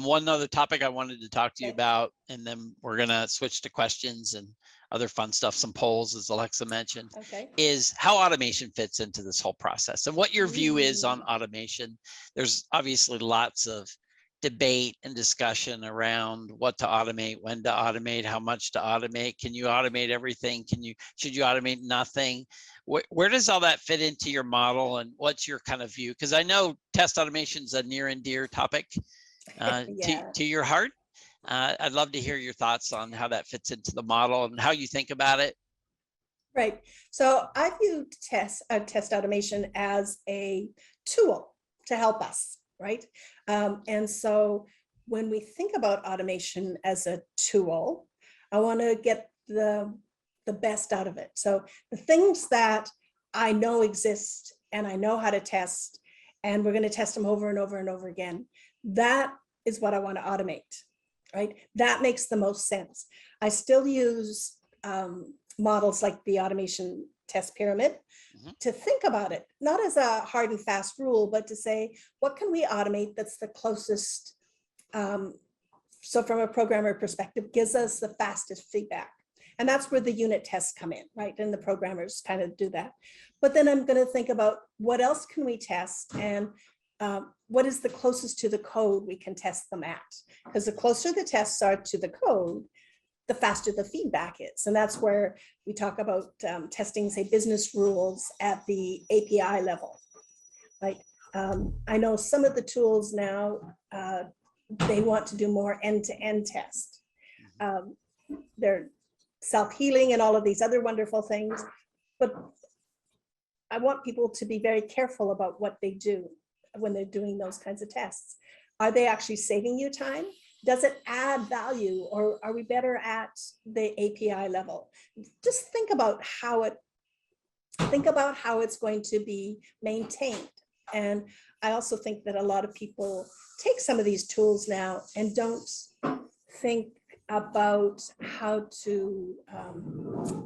One other topic I wanted to talk to you Okay. about, and then we're going to switch to questions and other fun stuff, some polls, as Alexa mentioned, Okay. is how automation fits into this whole process and what your view is on Mm. automation. There's obviously lots of debate and discussion around what to automate, when to automate, how much to automate. Can you automate everything? Should you automate nothing? Where does all that fit into your model, and what's your kind of view? Because I know test automation is a near and dear topic Yeah. to your heart. I'd love to hear your thoughts on how that fits into the model and how you think about it. Right. So I view test automation as a tool to help us, right? And so when we think about automation as a tool, I want to get the best out of it. So the things that I know exist and I know how to test, and we're going to test them over and over and over again, that is what I want to automate, right? That makes the most sense. I still use models like the automation test pyramid to think about it, not as a hard and fast rule, but to say, what can we automate that's the closest? So from a programmer perspective, gives us the fastest feedback. And that's where the unit tests come in, right? And the programmers kind of do that. But then I'm going to think about what else can we test, and what is the closest to the code we can test them at? Because the closer the tests are to the code, the faster the feedback is. And that's where we talk about testing, say, business rules at the API level, right? I know some of the tools now, they want to do more end-to-end test. They're self-healing and all of these other wonderful things. But I want people to be very careful about what they do when they're doing those kinds of tests. Are they actually saving you time? Does it add value, or are we better at the API level? Just think about how it's going to be maintained. And I also think that a lot of people take some of these tools now and don't think about how to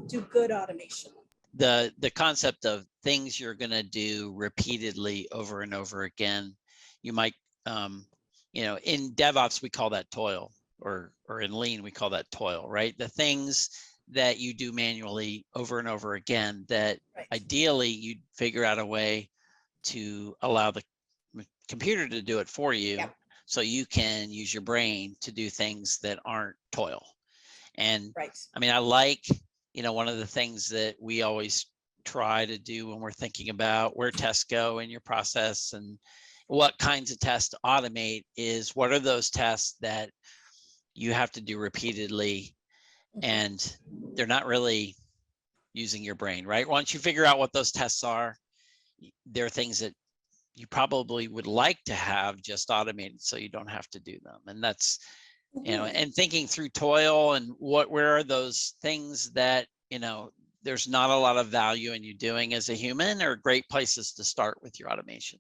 do good automation. The concept of things you're going to do repeatedly over and over again, you might in DevOps, we call that toil, or in Lean, we call that toil, right? The things that you do manually over and over again that ideally you'd figure out a way to allow the computer to do it for you, so you can use your brain to do things that aren't toil. And I mean, I like, one of the things that we always try to do when we're thinking about where tests go in your process and what kinds of tests to automate is, what are those tests that you have to do repeatedly and they're not really using your brain, right? Once you figure out what those tests are, there are things that you probably would like to have just automated so you don't have to do them. And that's, and thinking through toil and where are those things that, there's not a lot of value in you doing as a human, or great places to start with your automation.